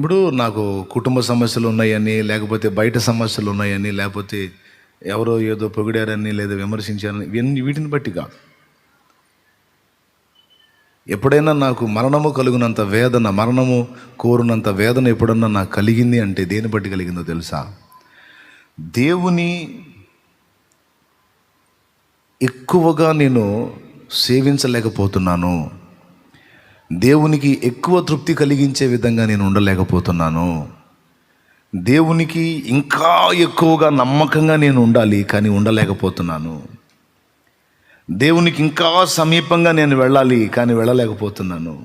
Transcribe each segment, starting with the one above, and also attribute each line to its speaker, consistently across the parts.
Speaker 1: ఇప్పుడు నాకు కుటుంబ సమస్యలు ఉన్నాయని, లేకపోతే బయట సమస్యలు ఉన్నాయని, లేకపోతే ఎవరో ఏదో పొగిడారని లేదా విమర్శించారని, ఇవన్నీ వీటిని బట్టి కాదు. ఎప్పుడైనా నాకు మరణము కలుగునంత వేదన, మరణము కోరునంత వేదన ఎప్పుడన్నా నాకు కలిగింది అంటే దేని బట్టి కలిగిందో తెలుసా? దేవుని ఎక్కువగా నేను సేవించలేకపోతున్నాను, దేవునికి ఎక్కువ తృప్తి కలిగించే విధంగా నేను ఉండలేకపోతున్నాను, దేవునికి ఇంకా ఎక్కువగా నమ్మకంగా నేను ఉండాలి కానీ ఉండలేకపోతున్నాను, దేవునికి ఇంకా సమీపంగా నేను వెళ్ళాలి కానీ వెళ్ళలేకపోతున్నాను,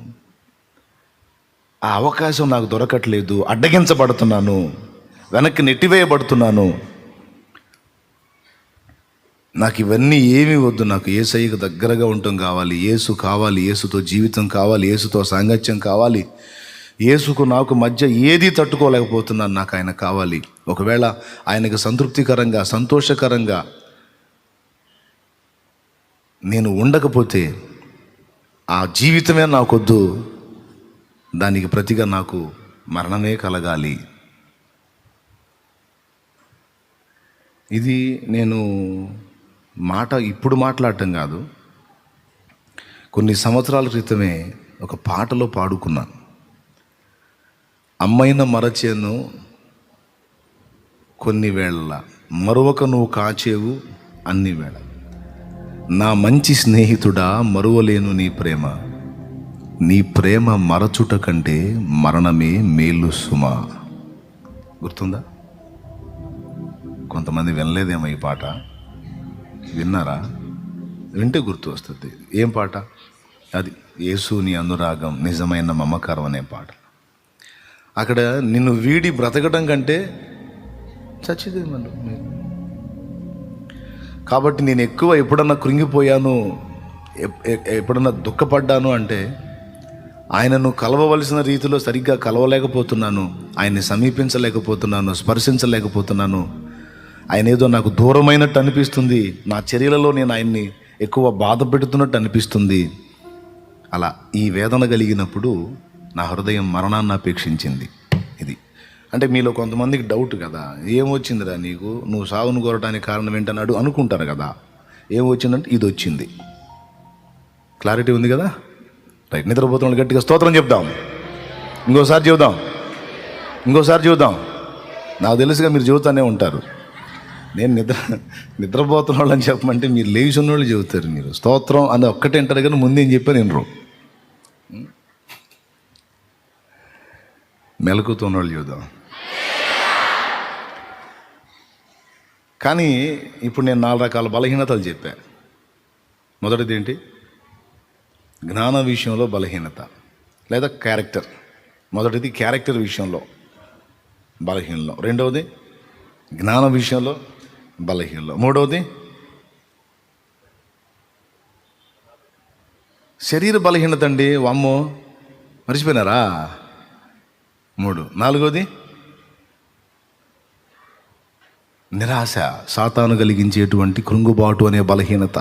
Speaker 1: ఆ అవకాశం నాకు దొరకట్లేదు, అడ్డగించబడుతున్నాను, వెనక్కి నెట్టివేయబడుతున్నాను. నాకు ఇవన్నీ ఏమీ వద్దు, నాకు యేసయ్యకు దగ్గరగా ఉండటం కావాలి, యేసు కావాలి, యేసుతో జీవితం కావాలి, యేసుతో సాంగత్యం కావాలి, యేసుకు నాకు మధ్య ఏది తట్టుకోలేకపోతున్నాను, నాకు ఆయన కావాలి. ఒకవేళ ఆయనకు సంతృప్తికరంగా సంతోషకరంగా నేను ఉండకపోతే ఆ జీవితమే నాకొద్దు, దానికి ప్రతిగా నాకు మరణమే కలగాలి. ఇది నేను ఇప్పుడు మాట్లాడటం కాదు, కొన్ని సంవత్సరాల క్రితమే ఒక పాటలో పాడుకున్నాను. అమ్మైన మరచేను కొన్ని వేళ, మరొక నువ్వు కాచేవు అన్ని వేళ, నా మంచి స్నేహితుడా మరువలేను నీ ప్రేమ, నీ ప్రేమ మరచుట కంటే మరణమే మేలు సుమా. గుర్తుందా? కొంతమంది వినలేదేమో ఈ పాట, విన్నారా? వింటే గుర్తు వస్తుంది. ఏం పాట అది? యేసుని అనురాగం నిజమైన మమకారం అనే పాట. అక్కడ నిన్ను వీడి బ్రతకడం కంటే చచ్చిదేమను. కాబట్టి నేను ఎక్కువ ఎప్పుడన్నా కృంగిపోయాను, ఎప్పుడన్నా దుఃఖపడ్డాను అంటే ఆయనను కలవవలసిన రీతిలో సరిగ్గా కలవలేకపోతున్నాను, ఆయన్ని సమీపించలేకపోతున్నాను, స్పర్శించలేకపోతున్నాను, ఆయన ఏదో నాకు దూరమైనట్టు అనిపిస్తుంది, నా చర్యలలో నేను ఆయన్ని ఎక్కువ బాధ పెడుతున్నట్టు అనిపిస్తుంది. అలా ఈ వేదన కలిగినప్పుడు నా హృదయం మరణాన్ని అపేక్షించింది. ఇది అంటే మీలో కొంతమందికి డౌట్ కదా, ఏమొచ్చిందిరా నీకు, నువ్వు సాగును కోరటానికి కారణం ఏంటన్నాడు అనుకుంటారు కదా. ఏమొచ్చిందంటే ఇది వచ్చింది. క్లారిటీ ఉంది కదా? రైట్. నిద్రపోతున్న వాళ్ళు గట్టిగా స్తోత్రం చెప్దాం. ఇంకోసారి చెబుదాం. నాకు తెలుసుగా మీరు చెబుతానే ఉంటారు. నేను నిద్రపోతున్న వాళ్ళని చెప్పమంటే మీరు లేచి ఉన్న వాళ్ళు చెబుతారు. మీరు స్తోత్రం అని ఒక్కటే అంటారు కానీ ముందేం చెప్పారు వినరు. మెలకుతున్న వాళ్ళు చెబుదాం. కానీ ఇప్పుడు నేను 4 రకాల బలహీనతలు చెప్పా. మొదటిది ఏంటి? జ్ఞాన విషయంలో బలహీనత లేదా క్యారెక్టర్. మొదటిది క్యారెక్టర్ విషయంలో బలహీనలో, రెండవది జ్ఞాన విషయంలో బలహీనలో, మూడవది శరీర బలహీనత అండి. వామ్మో, మర్చిపోయినారా? 3. 4వది నిరాశ, సాతాను కలిగించేటువంటి కృంగుబాటు అనే బలహీనత.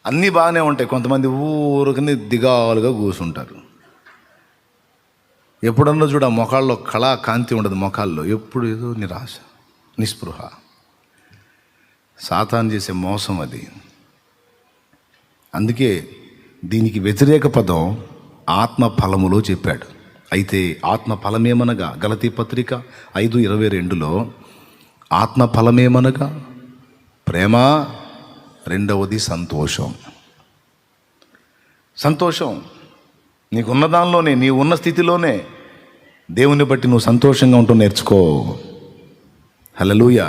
Speaker 1: అన్నీ బాగానే ఉంటాయి. కొంతమంది ఊరికని దిగాలుగా కూర్చుంటారు. ఎప్పుడన్నా చూడ మొఖాల్లో కళా కాంతి ఉండదు, మొఖాల్లో ఎప్పుడు ఏదో నిరాశ, నిస్పృహ. సాతాను చేసే మోసం అది. అందుకే దీనికి వ్యతిరేక పదం ఆత్మ ఫలములో చెప్పాడు. అయితే ఆత్మ ఫలమేమనగా, గలతీ పత్రిక 5:22లో ఆత్మ ఫలమేమనగా ప్రేమ, రెండవది సంతోషం. నీకున్న దానిలోనే, నీ ఉన్న స్థితిలోనే దేవుని బట్టి నువ్వు సంతోషంగా ఉంటూ నేర్చుకో. హల్లెలూయా.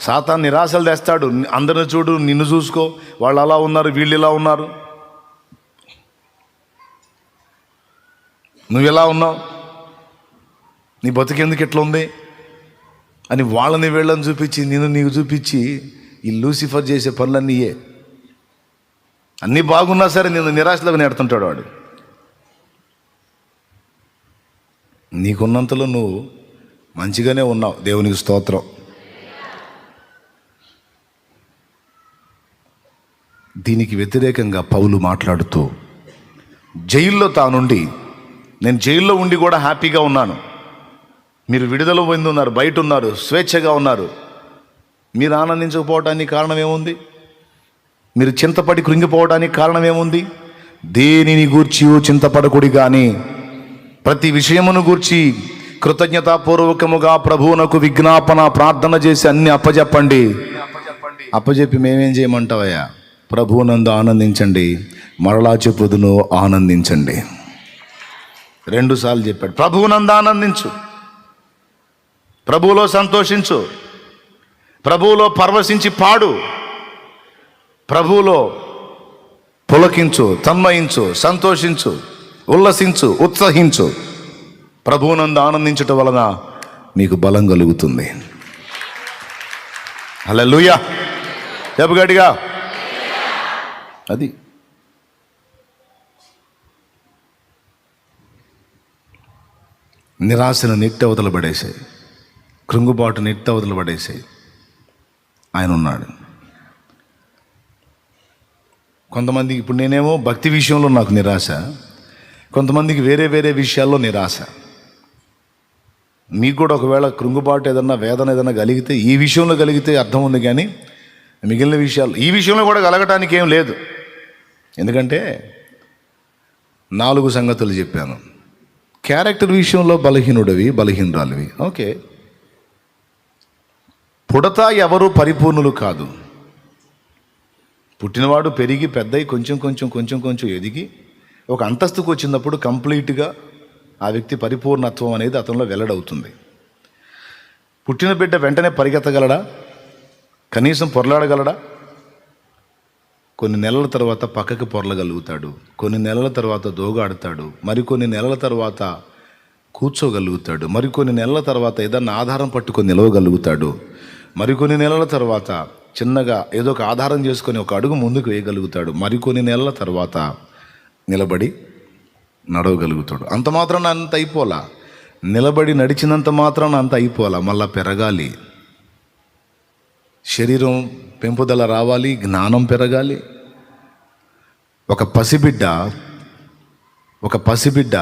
Speaker 1: సాతాను నిరాశలు తెస్తాడు. అందరిని చూడు, నిన్ను చూసుకో, వాళ్ళు అలా ఉన్నారు, వీళ్ళు ఇలా ఉన్నారు, నువ్వు ఎలా ఉన్నావు, నీ బతుకెందుకు ఎట్లా ఉంది అని వాళ్ళని వీళ్ళని చూపించి, నీకు చూపించి ఈ లూసిఫర్ చేసే పనులన్నీయే. అన్నీ బాగున్నా సరే నిన్ను నిరాశలోకి నెడుతుంటాడు వాడు. నీకున్నంతలో నువ్వు మంచిగానే ఉన్నావు, దేవునికి స్తోత్రం. దీనికి వ్యతిరేకంగా పౌలు మాట్లాడుతూ జైల్లో తానుండి నేను జైల్లో ఉండి కూడా హ్యాపీగా ఉన్నాను. మీరు విడుదల పొంది ఉన్నారు, బయట ఉన్నారు, స్వేచ్ఛగా ఉన్నారు. మీరు ఆనందించకపోవడానికి కారణం ఏముంది? మీరు చింతపడి కృంగిపోవడానికి కారణం ఏముంది? దేనిని గూర్చి చింతపడకుడి కానీ ప్రతి విషయమును గూర్చి కృతజ్ఞతాపూర్వకముగా ప్రభువునకు విజ్ఞాపన ప్రార్థన చేసి అన్ని అప్పజెప్పండి. అప్పజెప్పి మేమేం చేయమంటావయ్యా? ప్రభువునందు ఆనందించండి, మరలా చెప్పుదును ఆనందించండి. 2 సార్లు చెప్పాడు. ప్రభువునందు ఆనందించు, ప్రభువులో సంతోషించు, ప్రభువులో పరవశించి పాడు, ప్రభువులో పులకించు, తన్మయించు, సంతోషించు, ఉల్లసించు, ఉత్సహించు. ప్రభువునందు ఆనందించటం వలన మీకు బలం కలుగుతుంది. హల్లెలూయా, చెప్పు గట్టిగా. అది నిరాశను నెట్టవతలు పడేసాయి, కృంగుబాటు నెట్టవతలు పడేసాయి. ఆయన ఉన్నాడు. కొంతమందికి ఇప్పుడు నేనేమో భక్తి విషయంలో నాకు నిరాశ, కొంతమందికి వేరే వేరే విషయాల్లో నిరాశ. మీకు కూడా ఒకవేళ కృంగుబాటు ఏదన్నా వేదన ఏదన్నా కలిగితే ఈ విషయంలో కలిగితే అర్థం ఉంది, కానీ మిగిలిన విషయాలు ఈ విషయంలో కూడా కలగటానికి ఏం లేదు. ఎందుకంటే 4 సంగతులు చెప్పాను. క్యారెక్టర్ విషయంలో బలహీనుడివి, బలహీనురాలివి, ఓకే. పుడతా ఎవరు పరిపూర్ణులు కాదు. పుట్టినవాడు పెరిగి పెద్దయి కొంచెం కొంచెం ఎదిగి ఒక అంతస్తుకు వచ్చినప్పుడు కంప్లీట్గా ఆ వ్యక్తి పరిపూర్ణత్వం అనేది అతనిలో వెల్లడవుతుంది. పుట్టిన బిడ్డ వెంటనే పరిగెత్తగలడా? కనీసం పొరలాడగలడా? కొన్ని నెలల తర్వాత పక్కకి పొరలగలుగుతాడు, కొన్ని నెలల తర్వాత దోగాడుతాడు, మరికొన్ని నెలల తర్వాత కూర్చోగలుగుతాడు, మరికొన్ని నెలల తర్వాత ఏదన్నా ఆధారం పట్టుకొని నిలవగలుగుతాడు, మరికొన్ని నెలల తర్వాత చిన్నగా ఏదో ఒక ఆధారం చేసుకొని ఒక అడుగు ముందుకు వేయగలుగుతాడు, మరికొన్ని నెలల తర్వాత నిలబడి నడవగలుగుతాడు. అంత మాత్రాన అంత అయిపోలా, నిలబడి నడిచినంత మాత్రాన అంత అయిపోలా, మళ్ళా పెరగాలి, శరీరం పెంపుదల రావాలి, జ్ఞానం పెరగాలి. ఒక పసిబిడ్డ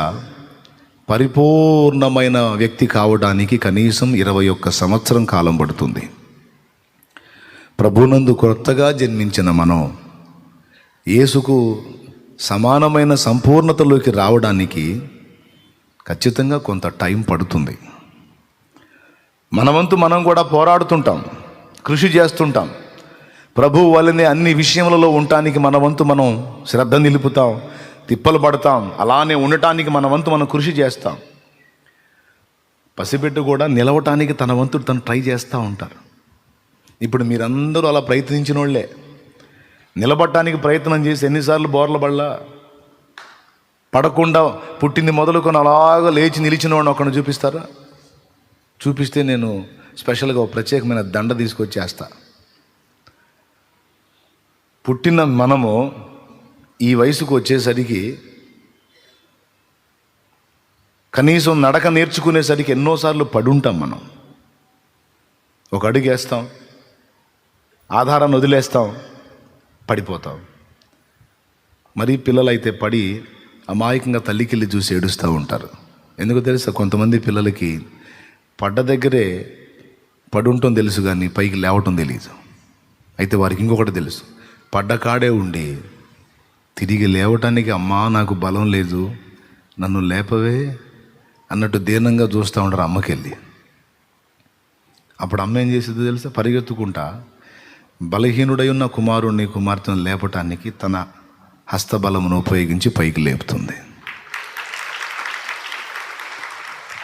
Speaker 1: పరిపూర్ణమైన వ్యక్తి కావడానికి కనీసం 21 సంవత్సరం కాలం పడుతుంది. ప్రభునందు కొత్తగా జన్మించిన మనం యేసుకు సమానమైన సంపూర్ణతలోకి రావడానికి ఖచ్చితంగా కొంత టైం పడుతుంది. మనవంతు మనం కూడా పోరాడుతుంటాం, కృషి చేస్తుంటాం. ప్రభువు వల్లనే అన్ని విషయములలో ఉండటానికి మన వంతు మనం శ్రద్ధ నిలుపుతాం, తిప్పలు పడతాం. అలానే ఉండటానికి మన వంతు మనం కృషి చేస్తాం. పసిబిడ్డ కూడా నిలవటానికి తన వంతు తను ట్రై చేస్తూ ఉంటారు. ఇప్పుడు మీరందరూ అలా ప్రయత్నించిన వాళ్ళే. నిలబడటానికి ప్రయత్నం చేసి ఎన్నిసార్లు బోర్ల పడకుండా పుట్టింది మొదలుకొని అలాగా లేచి నిలిచిన వాడిని ఒకరిని చూపిస్తారా? చూపిస్తే నేను స్పెషల్గా ఒక ప్రత్యేకమైన దండ తీసుకొచ్చేస్తా. పుట్టిన మనము ఈ వయసుకు వచ్చేసరికి కనీసం నడక నేర్చుకునేసరికి ఎన్నోసార్లు పడుంటాం. మనం ఒక అడుగు వేస్తాం, ఆధారాన్ని వదిలేస్తాం, పడిపోతాం. మరి పిల్లలైతే పడి అమాయకంగా తల్లికెళ్ళి చూసి ఏడుస్తూ ఉంటారు. ఎందుకు తెలుసా? కొంతమంది పిల్లలకి పడ్డ దగ్గరే పడుంటాం తెలుసు, కానీ పైకి లేవటం తెలియదు. అయితే వారికి ఇంకొకటి తెలుసు, పడ్డ కాడే ఉండి తిరిగి లేవటానికి అమ్మా నాకు బలం లేదు, నన్ను లేపవే అన్నట్టు దీనంగా చూస్తూ ఉంటారు అమ్మకెళ్ళి. అప్పుడు అమ్మ ఏం చేసేది తెలుసా? పరిగెత్తుకుంటా బలహీనుడై ఉన్న కుమారుణ్ణి కుమార్తెను లేపటానికి తన హస్తబలమును ఉపయోగించి పైకి లేపుతుంది.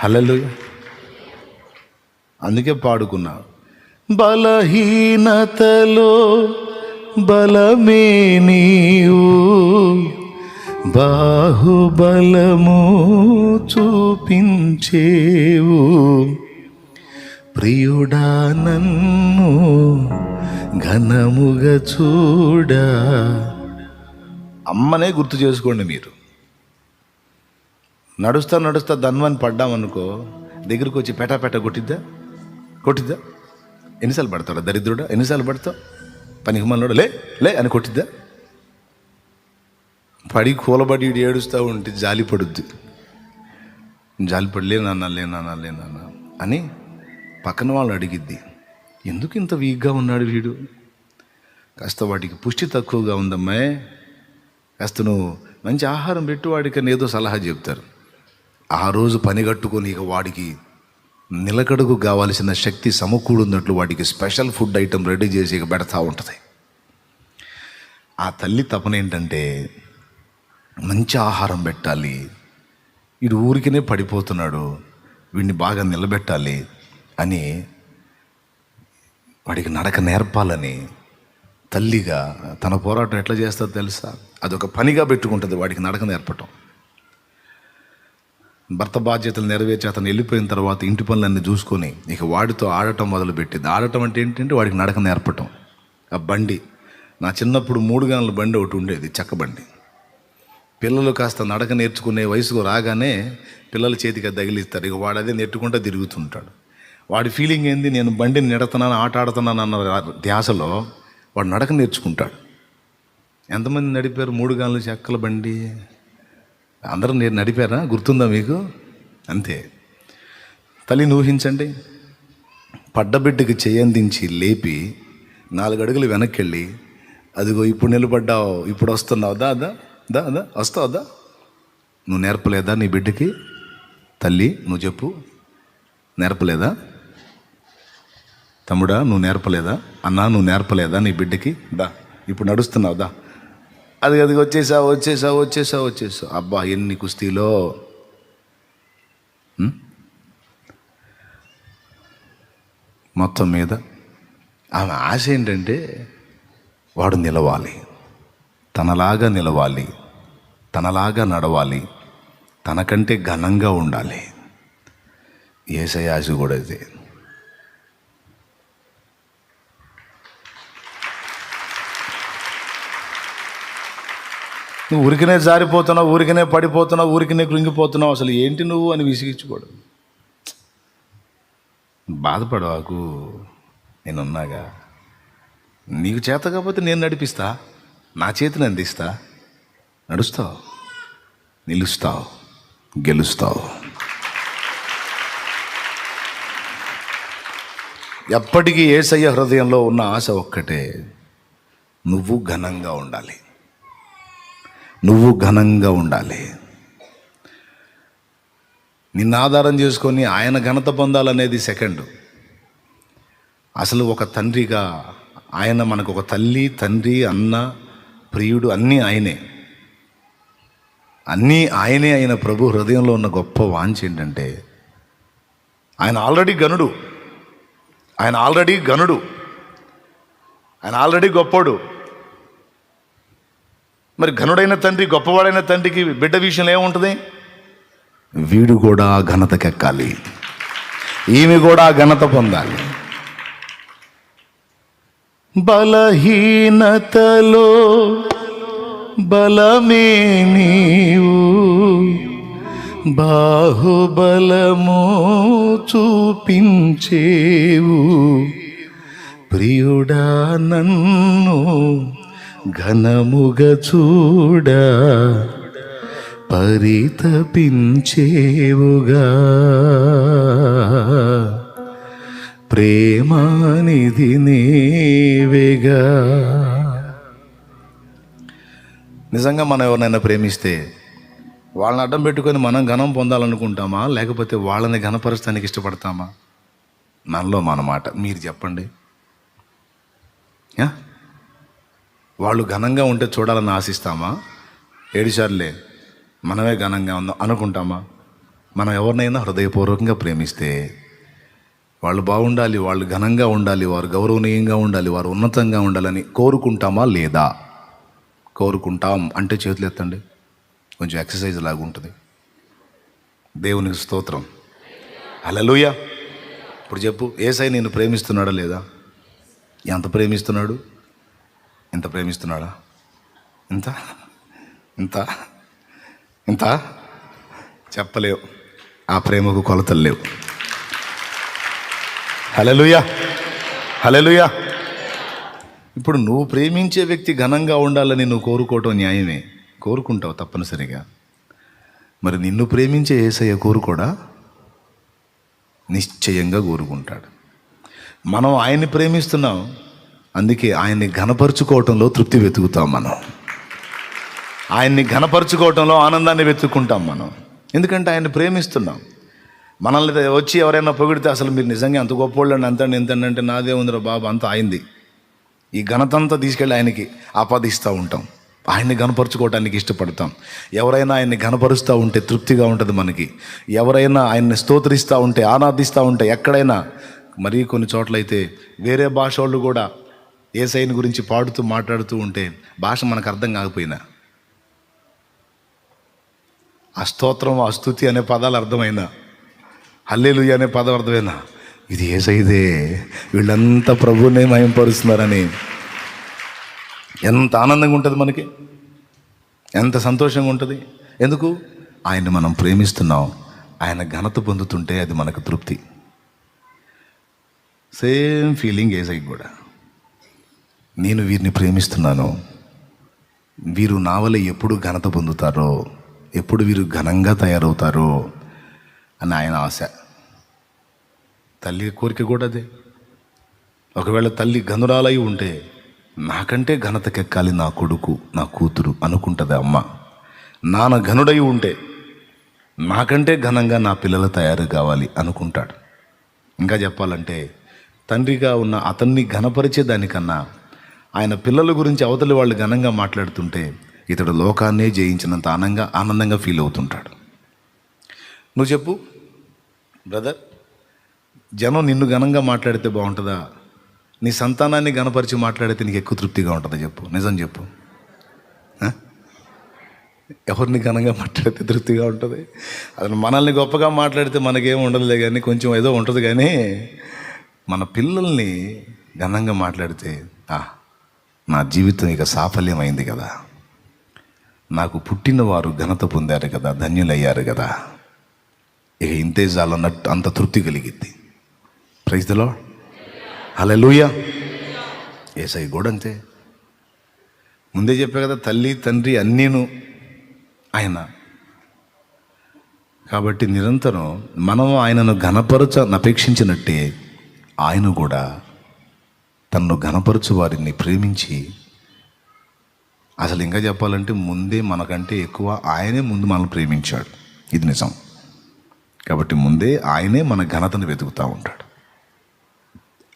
Speaker 1: హల్లెలూయా. అందుకే పాడుకున్నా, బలహీనతలో బలమే నీవు, బాహుబలము చూపించేవు, ప్రియుడా నన్ను ఘనముగా చూడా. అమ్మనే గుర్తు చేసుకోండి. మీరు నడుస్తా ధన్వని పడ్డామనుకో, దగ్గరికి వచ్చి పెట కొట్టిద్దా? ఎన్నిసార్లు పడతాడా దరిద్రుడా? ఎన్నిసార్లు పడతావు? పనికి మనోడు లే అని కొట్టిద్దా? పడి కూలబడి ఏడుస్తూ ఉంటే జాలి పడుద్ది. జాలిపడి లేనన్న అని పక్కన వాళ్ళు అడిగిద్ది. ఎందుకు ఇంత వీక్గా ఉన్నాడు వీడు, కాస్త వాడికి పుష్టి తక్కువగా ఉందమ్మాయి, కాస్త నువ్వు మంచి ఆహారం పెట్టు వాడికి అని ఏదో సలహా చెప్తారు. ఆ రోజు పని కట్టుకొని ఇక వాడికి నిలకడకు కావాల్సిన శక్తి సమకూడున్నట్లు వాడికి స్పెషల్ ఫుడ్ ఐటెం రెడీ చేసి ఇక పెడతా ఉంటుంది. ఆ తల్లి తపన ఏంటంటే మంచి ఆహారం పెట్టాలి, వీడు ఊరికినే పడిపోతున్నాడు, వీడిని బాగా నిలబెట్టాలి అని వాడికి నడక నేర్పాలని తల్లిగా తన పోరాటం ఎట్లా చేస్తుందో తెలుసా? అదొక పనిగా పెట్టుకుంటుంది వాడికి నడక నేర్పటం. భర్త బాధ్యతలు నెరవేర్చి అతను వెళ్ళిపోయిన తర్వాత ఇంటి పనులన్నీ చూసుకొని ఇక వాడితో ఆడటం మొదలుపెట్టింది. ఆడటం అంటే ఏంటంటే వాడికి నడక నేర్పటం. ఆ బండి, నా చిన్నప్పుడు 3 గనుల బండి ఒకటి ఉండేది, చెక్క బండి. పిల్లలు కాస్త నడక నేర్చుకునే వయసుకు రాగానే పిల్లల చేతికి అది తగిలిస్తారు. ఇక వాడు అదే నెట్టుకుంటూ తిరుగుతుంటాడు. వాడి ఫీలింగ్ ఏంది, నేను బండిని నెడుతున్నాను, ఆట ఆడుతున్నాను అన్న ధ్యాసలో వాడు నడక నేర్చుకుంటాడు. ఎంతమంది నడిపారు 3 గనుల చెక్కల బండి? అందరూ నేను నడిపారా? గుర్తుందా మీకు? అంతే. తల్లిని ఊహించండి, పడ్డబిడ్డకి చేయందించి లేపి 4 అడుగులు వెనక్కి వెళ్ళి, అదిగో ఇప్పుడు నిలబడ్డావు, ఇప్పుడు వస్తున్నావు, దా దా దా దా వస్తావు దా. నువ్వు నేర్పలేదా నీ బిడ్డకి? తల్లి నువ్వు చెప్పు, నేర్పలేదా? తమ్ముడా నువ్వు నేర్పలేదా? అన్నా నువ్వు నేర్పలేదా నీ బిడ్డకి? దా ఇప్పుడు నడుస్తున్నావు దా. అది వచ్చేసావు. అబ్బా ఎన్ని కుస్తీలో. మొత్తం మీద ఆమె ఆశ ఏంటంటే వాడు నిలవాలి, తనలాగా నిలవాలి, తనలాగా నడవాలి, తనకంటే ఘనంగా ఉండాలి. యేసయ్య ఆశ కూడా ఇదే. నువ్వు ఊరికనే జారిపోతున్నావు, ఊరికనే పడిపోతున్నావు, ఊరికనే కృంగిపోతున్నావు, అసలు ఏంటి నువ్వు అని విసిగించుకోడు. బాధపడవాకు, నేనున్నాగా. నీకు చేత కాకపోతే నేను నడిపిస్తా, నా చేతిని అందిస్తా, నడుస్తావు, నిలుస్తావు, గెలుస్తావు. ఎప్పటికీ యేసయ్య హృదయంలో ఉన్న ఆశ ఒక్కటే, నువ్వు ఘనంగా ఉండాలి, నువ్వు ఘనంగా ఉండాలి. నిన్ను ఆధారం చేసుకొని ఆయన ఘనత పొందాలనేది సెకండ్. అసలు ఒక తండ్రిగా ఆయన మనకు ఒక తల్లి, తండ్రి, అన్న, ప్రియుడు, అన్నీ ఆయనే. అన్నీ ఆయనే అయిన ప్రభు హృదయంలో ఉన్న గొప్ప వాంఛ ఏంటంటే ఆయన ఆల్రెడీ గనుడు, ఆయన ఆల్రెడీ గొప్పోడు. మరి ఘనుడైన తండ్రి, గొప్పవాడైన తండ్రికి బిడ్డ విషయంలో ఏముంటుంది? వీడు కూడా ఘనతకెక్కాలి, ఈమె కూడా ఘనత పొందాలి. బలహీనతలో బలమే నీవు, బాహుబలము చూపించేవు, ప్రియుడా నన్ను ఘనముగా చూడ పరితపించేవుగా, ప్రేమానిధి నీవేగా. నిజంగా మనం ఎవరినైనా ప్రేమిస్తే వాళ్ళని అడ్డం పెట్టుకొని మనం ఘనం పొందాలనుకుంటామా, లేకపోతే వాళ్ళని ఘనపరచడానికి ఇష్టపడతామా? మనలో మన మాట మీరు చెప్పండి. వాళ్ళు ఘనంగా ఉంటే చూడాలని ఆశిస్తామా? 7 సార్లే మనమే ఘనంగా ఉందాం అనుకుంటామా? మనం ఎవరినైనా హృదయపూర్వకంగా ప్రేమిస్తే వాళ్ళు బాగుండాలి, వాళ్ళు ఘనంగా ఉండాలి, వారు గౌరవనీయంగా ఉండాలి, వారు ఉన్నతంగా ఉండాలని కోరుకుంటామా లేదా? కోరుకుంటాం అంటే చేతులు ఎత్తండి, కొంచెం ఎక్సర్సైజ్ లాగా ఉంటుంది. దేవునికి స్తోత్రం, హల్లెలూయా. ఇప్పుడు చెప్పు, యేసయ్య నిన్ను ప్రేమిస్తున్నాడా లేదా? ఎంత ప్రేమిస్తున్నాడు? ఎంత ప్రేమిస్తున్నాడా? ఇంత ఇంత ఇంత చెప్పలేవు, ఆ ప్రేమకు కొలతలు లేవు. హల్లెలూయా, హల్లెలూయా. ఇప్పుడు నువ్వు ప్రేమించే వ్యక్తి ఘనంగా ఉండాలని నువ్వు కోరుకోవటం న్యాయమే, కోరుకుంటావు తప్పనిసరిగా. మరి నిన్ను ప్రేమించే యేసయ్య కోరుకోడా? నిశ్చయంగా కోరుకుంటాడు. మనం ఆయన్ని ప్రేమిస్తున్నాం, అందుకే ఆయన్ని ఘనపరుచుకోవటంలో తృప్తి వెతుకుతాం. మనం ఆయన్ని ఘనపరుచుకోవటంలో ఆనందాన్ని వెతుక్కుంటాం మనం. ఎందుకంటే ఆయన్ని ప్రేమిస్తున్నాం. మనల్ని వచ్చి ఎవరైనా పొగిడితే అసలు మీరు నిజంగా అంత గొప్పోళ్ళండి, అంతండి ఎంతండి అంటే నాదే ఉందిరా బాబు, అంత ఆయింది. ఈ ఘనతంతా తీసుకెళ్ళి ఆయనకి ఆపాదిస్తూ ఉంటాం. ఆయన్ని ఘనపరుచుకోవటానికి ఇష్టపడతాం. ఎవరైనా ఆయన్ని ఘనపరుస్తూ ఉంటే తృప్తిగా ఉంటుంది మనకి. ఎవరైనా ఆయన్ని స్తోత్రిస్తూ ఉంటే, ఆరాధిస్తూ ఉంటే, ఎక్కడైనా మరీ కొన్ని చోట్లయితే వేరే భాష వాళ్ళు కూడా యేసయ్యని గురించి పాడుతూ మాట్లాడుతూ ఉంటే భాష మనకు అర్థం కాకపోయినా ఆ స్తోత్రం, ఆ స్తుతి అనే పదాలు అర్థమైనా, హల్లెలూయా అనే పదం అర్థమైనా, ఇది యేసయ్యదే, వీళ్ళంతా ప్రభువునే మహిమపరుస్తున్నారని ఎంత ఆనందంగా ఉంటుంది మనకి, ఎంత సంతోషంగా ఉంటుంది. ఎందుకు? ఆయన్ని మనం ప్రేమిస్తున్నాం. ఆయన ఘనత పొందుతుంటే అది మనకు తృప్తి. సేమ్ ఫీలింగ్ యేసయ్యకి కూడా. నేను వీరిని ప్రేమిస్తున్నాను, వీరు నా వల్ల ఎప్పుడు ఘనత పొందుతారో, ఎప్పుడు వీరు ఘనంగా తయారవుతారో అని ఆయన ఆశ. తల్లి కోరిక కూడా అదే. ఒకవేళ తల్లి ఘనురాలై ఉంటే నాకంటే ఘనతకెక్కాలి నా కొడుకు, నా కూతురు అనుకుంటుంది అమ్మ. నాన్న ఘనుడై ఉంటే నాకంటే ఘనంగా నా పిల్లలు తయారు కావాలి అనుకుంటాడు. ఇంకా చెప్పాలంటే తండ్రిగా ఉన్న అతన్ని ఘనపరిచే దానికన్నా ఆయన పిల్లల గురించి అవతలి వాళ్ళు ఘనంగా మాట్లాడుతుంటే ఇతడు లోకాన్నే జయించినంత ఆనందంగా ఫీల్ అవుతుంటాడు. నువ్వు చెప్పు బ్రదర్, జనం నిన్ను ఘనంగా మాట్లాడితే బాగుంటుందా, నీ సంతానాన్ని ఘనపరిచి మాట్లాడితే నీకు ఎక్కువ తృప్తిగా ఉంటుందా? చెప్పు, నిజం చెప్పు. ఎవరిని ఘనంగా మాట్లాడితే తృప్తిగా ఉంటుంది? అసలు మనల్ని గొప్పగా మాట్లాడితే మనకేం ఉండదులే, కానీ కొంచెం ఏదో ఉంటుంది. కానీ మన పిల్లల్ని ఘనంగా మాట్లాడితే నా జీవితం ఇక సాఫల్యమైంది కదా, నాకు పుట్టిన వారు ఘనత పొందారు కదా, ధన్యులయ్యారు కదా, ఇక ఇంతే చాలన్నట్టు అంత తృప్తి కలిగిద్ది. ప్రైజ్ ది లార్డ్, హల్లెలూయా. యేసయ్య కూడా అంతే. ముందే చెప్పా కదా, తల్లి తండ్రి అన్నీను ఆయన. కాబట్టి నిరంతరం మనం ఆయనను అపేక్షించినట్టే ఆయన కూడా తనను ఘనపరచు వారిని ప్రేమించి, అసలు ఇంకా చెప్పాలంటే ముందే మనకంటే ఎక్కువ ఆయనే ముందు మనల్ని ప్రేమించాడు. ఇది నిజం. కాబట్టి ముందే ఆయనే మన ఘనతను వెతుకుతూ ఉంటాడు.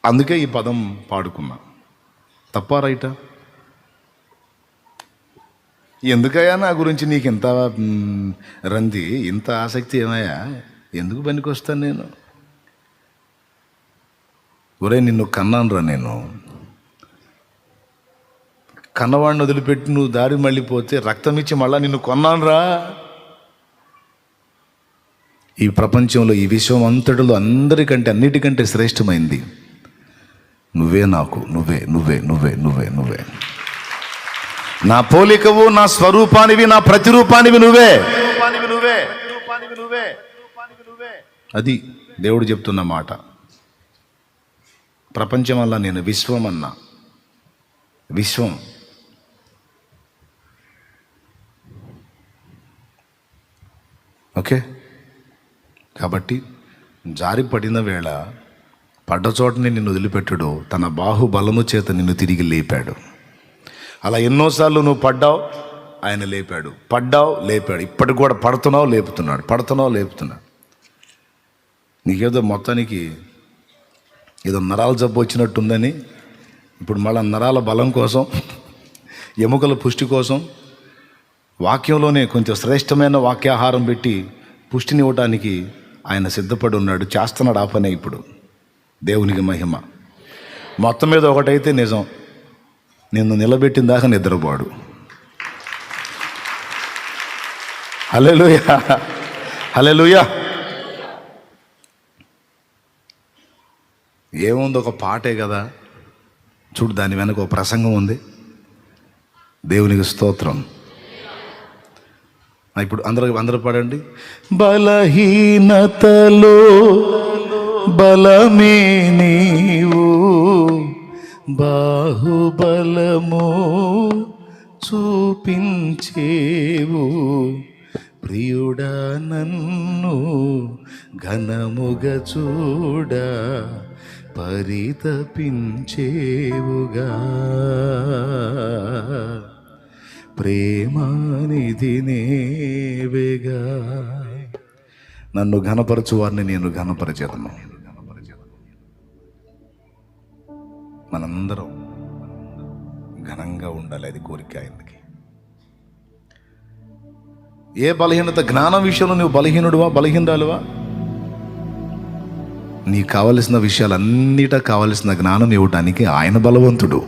Speaker 1: అందుకే ఈ పదం పాడుకున్నా. తప్పా రైటా? ఎందుకయ్యా నా గురించి నీకు ఇంత రంది, ఇంత ఆసక్తి ఏమయ్యా, ఎందుకు పనికొస్తాను నేను? ఒరే నిన్ను కన్నానురా, నేను కన్నవాడిని వదిలిపెట్టి నువ్వు దారి మళ్ళీపోతే రక్తం ఇచ్చి మళ్ళా నిన్ను కొన్నానురా. ఈ ప్రపంచంలో, ఈ విశ్వం అంతటిలో అందరికంటే అన్నిటికంటే శ్రేష్టమైంది నువ్వే. నాకు నువ్వే నువ్వే నువ్వే నువ్వే నువ్వే నా పోలికవు, నా స్వరూపానివి, నా ప్రతిరూపానివి నువ్వే. అది దేవుడు చెప్తున్న మాట. ప్రపంచం వల్ల నేను విశ్వం అన్నా. విశ్వం ఓకే. కాబట్టి జారిపడిన వేళ పడ్డ చోటని నిన్ను వదిలిపెట్టడు, తన బాహుబలము చేత నిన్ను తిరిగి లేపాడు. అలా ఎన్నోసార్లు నువ్వు పడ్డావు, ఆయన లేపాడు, పడ్డావు లేపాడు. ఇప్పటికి కూడా పడుతున్నావు లేపుతున్నాడు, పడుతున్నావు లేపుతున్నాడు. నీకేదో మొత్తానికి ఏదో నరాల జబ్బు వచ్చినట్టుందని ఇప్పుడు మళ్ళీ నరాల బలం కోసం, ఎముకల పుష్టి కోసం వాక్యంలోనే కొంచెం శ్రేష్టమైన వాక్యాహారం పెట్టి పుష్టిని ఇవ్వటానికి ఆయన సిద్ధపడి ఉన్నాడు, చేస్తున్నాడు ఆ పనే. ఇప్పుడు దేవునికి మహిమ. మొత్తం మీద ఒకటైతే నిజం, నిన్ను నిలబెట్టిన దాకా నిద్రపోడు. హల్లెలూయా, హల్లెలూయా. ఏముంది, ఒక పాటే కదా. చూడు, దాని వెనక ఒక ప్రసంగం ఉంది. దేవునికి స్తోత్రం. ఇప్పుడు అందరూ పాడండి. బలహీనతలో బలమే నీవు, బాహుబలము చూపించేవు, ప్రియుడా నన్ను ఘనముగా చూడ పరితపించేవుగా, ప్రేమానిధి నేవేగా. నన్ను ఘనపరచు వారిని నేను ఘనపరచేదను. మనందరం ఘనంగా ఉండాలి, అది కోరిక ఆయనకి. ఏ బలహీనత, జ్ఞానం విషయంలో నువ్వు బలహీనుడువా, బలహీనరాలువా? నీకు కావలసిన విషయాలన్నిటా కావలసిన జ్ఞానం ఇవ్వటానికి ఆయన బలవంతుడు.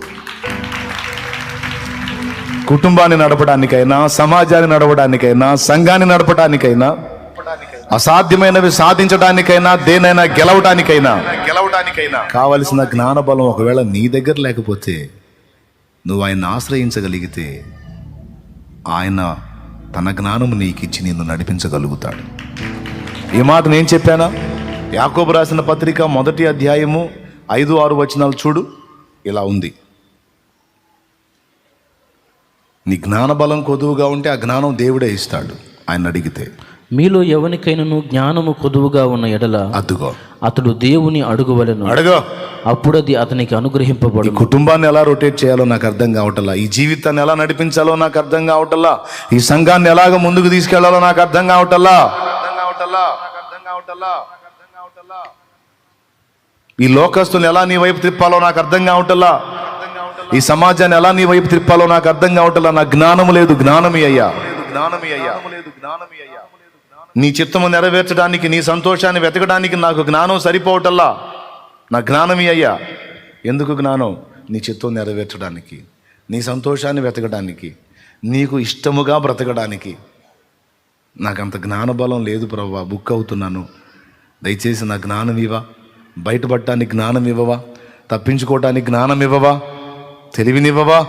Speaker 1: కుటుంబాన్ని నడపడానికైనా, సమాజాన్ని నడపడానికైనా, సంఘాన్ని నడపడానికైనా, అసాధ్యమైనవి సాధించడానికైనా, దేనైనా గెలవడానికైనా కావలసిన జ్ఞాన బలం ఒకవేళ నీ దగ్గర లేకపోతే, నువ్వు ఆయన ఆశ్రయించగలిగితే ఆయన తన జ్ఞానము నీకిచ్చి నిన్ను నడిపించగలుగుతాడు. ఈ మాట నేను చెప్పానా? యాకోబు రాసిన పత్రిక 1వ అధ్యాయము 5-6 వచనాలు చూడు, ఇలా ఉంది. నీ జ్ఞాన బలం కొదువుగా ఉంటే ఆ జ్ఞానం దేవుడే ఇస్తాడు ఆయన అడిగితే.
Speaker 2: మీలో ఎవరికైనాను జ్ఞానము కొదువుగా ఉన్న ఎడల
Speaker 1: అదుగో
Speaker 2: అతడు దేవుని అడుగువలెను,
Speaker 1: అడుగో,
Speaker 2: అప్పుడు అది అతనికి అనుగ్రహింపబడు.
Speaker 1: ఈ కుటుంబాన్ని ఎలా రొటేట్ చేయాలో నాకు అర్థం కావటల్లా, ఈ జీవితాన్ని ఎలా నడిపించాలో నాకు అర్థం కావటల్లా, ఈ సంఘాన్ని ఎలాగ ముందుకు తీసుకెళ్లాలో నాకు అర్థం కావటల్లా, ఈ లోకస్తుని ఎలా నీ వైపు తిప్పాలో నాకు అర్థం కావటల్లా, ఈ సమాజాన్ని ఎలా నీ వైపు తిప్పాలో నాకు అర్థం కావటల్లా. నా జ్ఞానము లేదు, జ్ఞానమి అయ్యా. నీ చిత్తము నెరవేర్చడానికి, నీ సంతోషాన్ని వెతకడానికి నాకు జ్ఞానం సరిపోవటల్లా. నా జ్ఞానమి అయ్యా. ఎందుకు జ్ఞానం? నీ చిత్తం నెరవేర్చడానికి, నీ సంతోషాన్ని వెతకడానికి, నీకు ఇష్టముగా బ్రతకడానికి. నాకంత జ్ఞానబలం లేదు ప్రభువా, బుక్ అవుతున్నాను, దయచేసి నా జ్ఞానం ఇవ్వవా, బయటపడటానికి జ్ఞానం ఇవ్వవా, తప్పించుకోవటానికి జ్ఞానం ఇవ్వవా, తెలివినివ్వవా.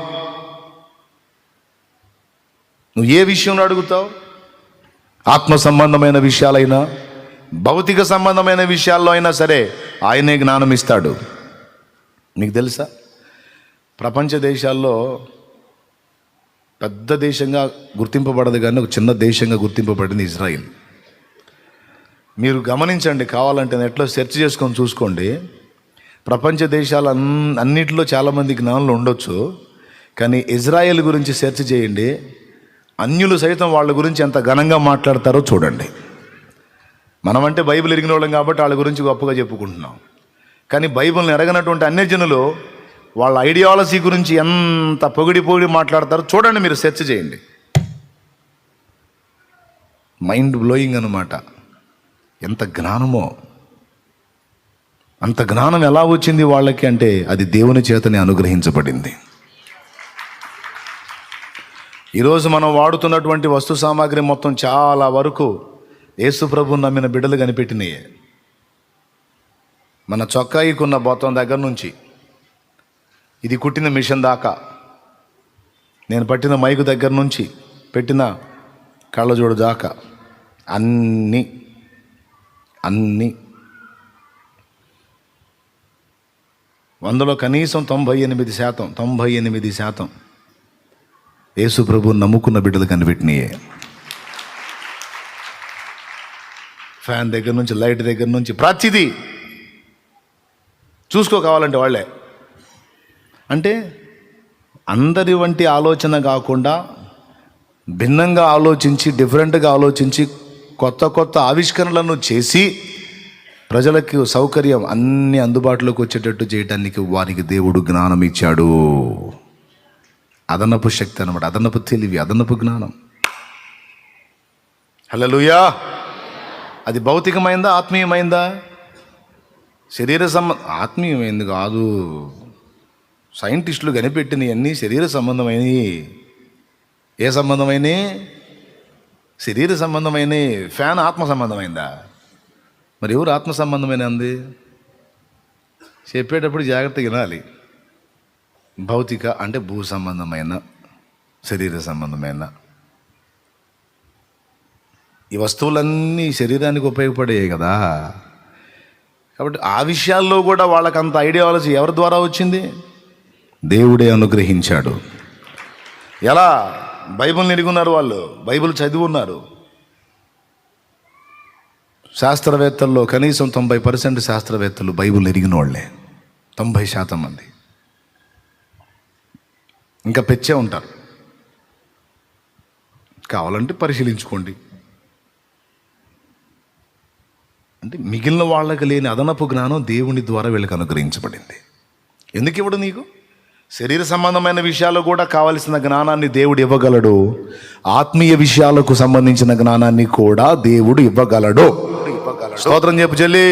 Speaker 1: నువ్వు ఏ విషయంలో అడుగుతావు? ఆత్మ సంబంధమైన విషయాలైనా, భౌతిక సంబంధమైన విషయాల్లో అయినా సరే ఆయనే జ్ఞానం ఇస్తాడు. మీకు తెలుసా, ప్రపంచ దేశాల్లో పెద్ద దేశంగా గుర్తింపబడదు కానీ ఒక చిన్న దేశంగా గుర్తింపబడింది ఇజ్రాయిల్. మీరు గమనించండి, కావాలంటే నెట్లో సెర్చ్ చేసుకొని చూసుకోండి. ప్రపంచ దేశాల అన్నిటిలో చాలామంది జ్ఞానులు ఉండొచ్చు, కానీ ఇజ్రాయెల్ గురించి సెర్చ్ చేయండి, అన్యులు సైతం వాళ్ళ గురించి ఎంత ఘనంగా మాట్లాడతారో చూడండి. మనమంటే బైబిల్ ఎరిగిన వాళ్ళం కాబట్టి వాళ్ళ గురించి గొప్పగా చెప్పుకుంటున్నాం, కానీ బైబిల్ని ఎరగనటువంటి అన్యజనులు వాళ్ళ ఐడియాలజీ గురించి ఎంత పొగిడి మాట్లాడతారో చూడండి, మీరు సెర్చ్ చేయండి. మైండ్ బ్లోయింగ్ అన్నమాట. ఎంత జ్ఞానమో! అంత జ్ఞానం ఎలా వచ్చింది వాళ్ళకి అంటే అది దేవుని చేతనే అనుగ్రహించబడింది. ఈరోజు మనం వాడుతున్నటువంటి వస్తు సామాగ్రి మొత్తం చాలా వరకు యేసు ప్రభువుని నమ్మిన బిడ్డలు కనిపెట్టినాయే. మన చొక్కాయికున్న బొత్తం దగ్గర నుంచి ఇది కుట్టిన మిషన్ దాకా, నేను పట్టిన మైకు దగ్గర నుంచి పెట్టిన కళ్ళజోడు దాకా అన్నీ అందులో కనీసం 98% యేసు ప్రభువుని నమ్ముకున్న బిడ్డలు కనిపెట్టినాయే. ఫ్యాన్ దగ్గర నుంచి, లైట్ దగ్గర నుంచి ప్రతిదీ చూసుకో కావాలంటే వాళ్ళే. అంటే అందరి వంటి ఆలోచన కాకుండా భిన్నంగా ఆలోచించి, డిఫరెంట్గా ఆలోచించి, కొత్త ఆవిష్కరణలను చేసి ప్రజలకు సౌకర్యం అన్ని అందుబాటులోకి వచ్చేటట్టు చేయడానికి వారికి దేవుడు జ్ఞానం ఇచ్చాడు. అదనపు శక్తి అన్నమాట, అదనపు తెలివి, అదనపు జ్ఞానం. హల్లెలూయా. అది భౌతికమైందా, ఆత్మీయమైందా? ఆత్మీయమైంది కాదు. సైంటిస్టులు కనిపెట్టినవి అన్నీ శరీర సంబంధమైనవి. ఏ సంబంధమైనవి? శరీర సంబంధమైనవి. ఫ్యాన్ ఆత్మ సంబంధమైందా? మరి ఎవరు ఆత్మ సంబంధమైన అంది? చెప్పేటప్పుడు జాగ్రత్తగా వినాలి. భౌతిక అంటే భూ సంబంధమైన, శరీర సంబంధమైన ఈ వస్తువులన్నీ శరీరానికి ఉపయోగపడేవి కదా. కాబట్టి ఆ విషయాల్లో కూడా వాళ్ళకంత ఐడియాలజీ ఎవరి ద్వారా వచ్చింది? దేవుడే అనుగ్రహించాడు. ఎలా? బైబిల్ని ఎరిగి ఉన్నారు, వాళ్ళు బైబిల్ చదివి ఉన్నారు, శాస్త్రవేత్తల్లో కనీసం 90% శాస్త్రవేత్తలు బైబిల్ ఎరిగిన వాళ్ళే, 90% మంది. ఇంకా పెచ్చే ఉంటారు. కావాలంటే పరిశీలించుకోండి. అంటే మిగిలిన వాళ్ళకి లేని అదనపు జ్ఞానం దేవుని ద్వారా వీళ్ళకి అనుగ్రహించబడింది. ఎందుకు ఇవ్వడు నీకు? శరీర సంబంధమైన విషయాలు కూడా కావలసిన జ్ఞానాన్ని దేవుడు ఇవ్వగలడు. ఆత్మీయ విషయాలకు సంబంధించిన జ్ఞానాన్ని కూడా దేవుడు ఇవ్వగలడు. స్తోత్రం చెప్పు చెల్లి,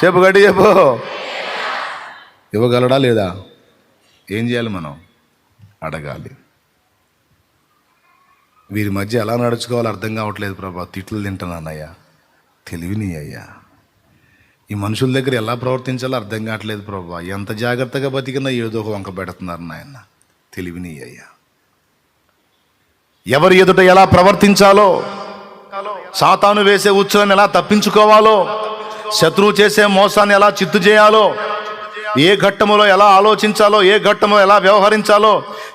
Speaker 1: చెప్పు గట్టి చెప్పు. ఇవ్వగలడా లేదా? ఏం చేయాలి? మనం అడగాలి. వీరి మధ్య ఎలా నడుచుకోవాలో అర్థం కావట్లేదు ప్రభా. తిట్లు తింటానన్నయ్యా, తెలివిని అయ్యా. ఈ మనుషుల దగ్గర ఎలా ప్రవర్తించాలో అర్థం కావట్లేదు ప్రభా. ఎంత జాగ్రత్తగా బతికినా ఏదో ఒక వంక పెడుతున్నారు నాయన, తెలివిని అయ్యా. ఎవరి ఎదుట ఎలా ప్రవర్తించాలో, సాతాను వేసే ఉచ్చులను ఎలా తప్పించుకోవాలో, శత్రువు చేసే మోసాన్ని ఎలా చిత్తు చేయాలో, ఏ ఘట్టములో ఎలా ఆలోచించాలో, ఏ ఘట్టంలో ఎలా వ్యవహరించాలో,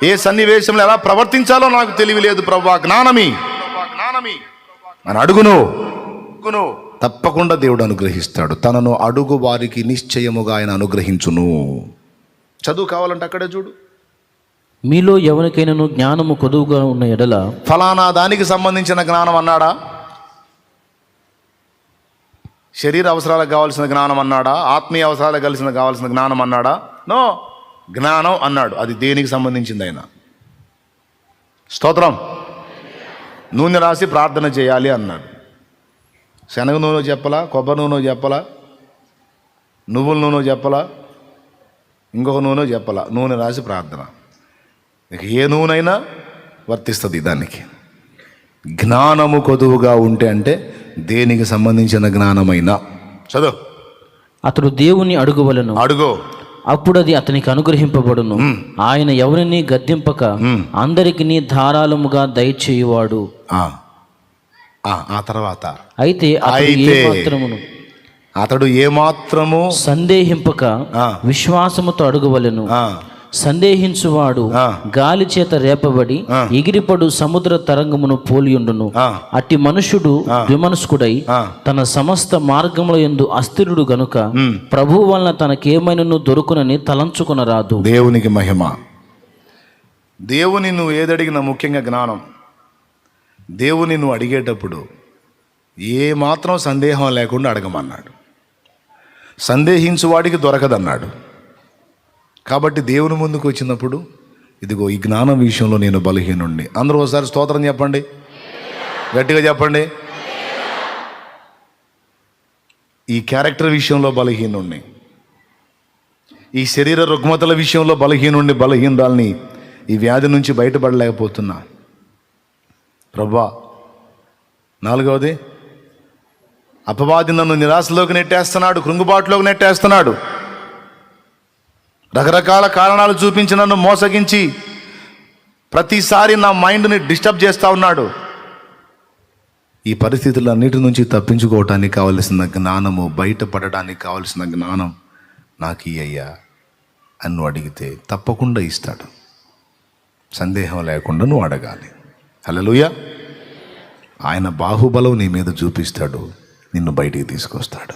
Speaker 1: ఏ సన్నివేశంలో ఎలా ప్రవర్తించాలో నాకు తెలివి లేదు ప్రభా. జ్ఞానమి అని అడుగును, తప్పకుండా దేవుడు అనుగ్రహిస్తాడు. తనను అడుగు వారికి నిశ్చయముగా ఆయన అనుగ్రహించును. చదువు కావాలంటే అక్కడే చూడు.
Speaker 2: మీలో ఎవరికైనాను జ్ఞానము కొదువుగా ఉన్న ఎడల,
Speaker 1: ఫలానా దానికి సంబంధించిన జ్ఞానం అన్నాడా? శరీర అవసరాలకు కావాల్సిన జ్ఞానం అన్నాడా? ఆత్మీయ అవసరాలకు కావాల్సిన జ్ఞానం అన్నాడా? నో, జ్ఞానం అన్నాడు. అది దేనికి సంబంధించింది ఆయన? స్తోత్రం. నూనె రాసి ప్రార్థన చేయాలి అన్నాడు. శనగ నూనె చెప్పలా, కొబ్బరి నూనె చెప్పలా, నువ్వుల నూనె చెప్పలా, ఇంకొక నూనె చెప్పలా. నూనె రాసి ప్రార్థన. ఇక ఏ నూనెైనా వర్తిస్తుంది దానికి. జ్ఞానము కొదువుగా ఉంటే అంటే దేనికి సంబంధించిన జ్ఞానమైనా చదువు.
Speaker 2: అతడు దేవుని అడుగువలను,
Speaker 1: అడుగు,
Speaker 2: అప్పుడు అది అతనికి అనుగ్రహింపబడును. ఆయన ఎవరిని గద్దింపక అందరికి ధారాళముగా దయచేయువాడు.
Speaker 1: ఆ తర్వాత
Speaker 2: అయితే
Speaker 1: అతడు ఏమాత్రము
Speaker 2: సందేహింపక విశ్వాసముతో అడుగువలెను. సందేహించువాడు గాలి చేత రేపబడి ఎగిరిపడు సముద్ర తరంగమును పోలియుండును. అట్టి మనుషుడు విమనస్కుడై తన సమస్త మార్గముల యందు అస్థిరుడు గనుక ప్రభువు వలన తనకేమైనను దొరుకునని తలంచుకొనరాదు.
Speaker 1: దేవునికి మహిమ. దేవుని నువ్వు ఏదడిగినా, ముఖ్యంగా జ్ఞానం, దేవుని నువ్వు అడిగేటప్పుడు ఏ మాత్రం సందేహం లేకుండా అడగమన్నాడు. సందేహించువాడికి దొరకదన్నాడు. కాబట్టి దేవుని ముందుకు వచ్చినప్పుడు ఇదిగో ఈ జ్ఞానం విషయంలో నేను బలహీనుణ్ణి. అందరూ ఒకసారి స్తోత్రం చెప్పండి, గట్టిగా చెప్పండి. ఈ క్యారెక్టర్ విషయంలో బలహీనుణ్ణి, ఈ శరీర రుగ్మతల విషయంలో బలహీనురాల్ని, ఈ వ్యాధి నుంచి బయటపడలేకపోతున్నా ప్రభా. 4వది, అపవాది నన్ను నిరాశలోకి నెట్టేస్తున్నాడు, కృంగుబాటులోకి నెట్టేస్తున్నాడు. రకరకాల కారణాలు చూపించి నన్ను మోసగించి ప్రతిసారి నా మైండ్ని డిస్టర్బ్ చేస్తూ ఉన్నాడు. ఈ పరిస్థితులన్నిటి నుంచి తప్పించుకోవటానికి కావలసిన జ్ఞానము, బయటపడడానికి కావలసిన జ్ఞానం నాకు ఇయ్యా అని నువ్వు అడిగితే తప్పకుండా ఇస్తాడు. సందేహం లేకుండా నువ్వు అడగాలి. హల్లెలూయా. ఆయన బాహుబలం నీ మీద చూపిస్తాడు, నిన్ను బయటికి తీసుకొస్తాడు.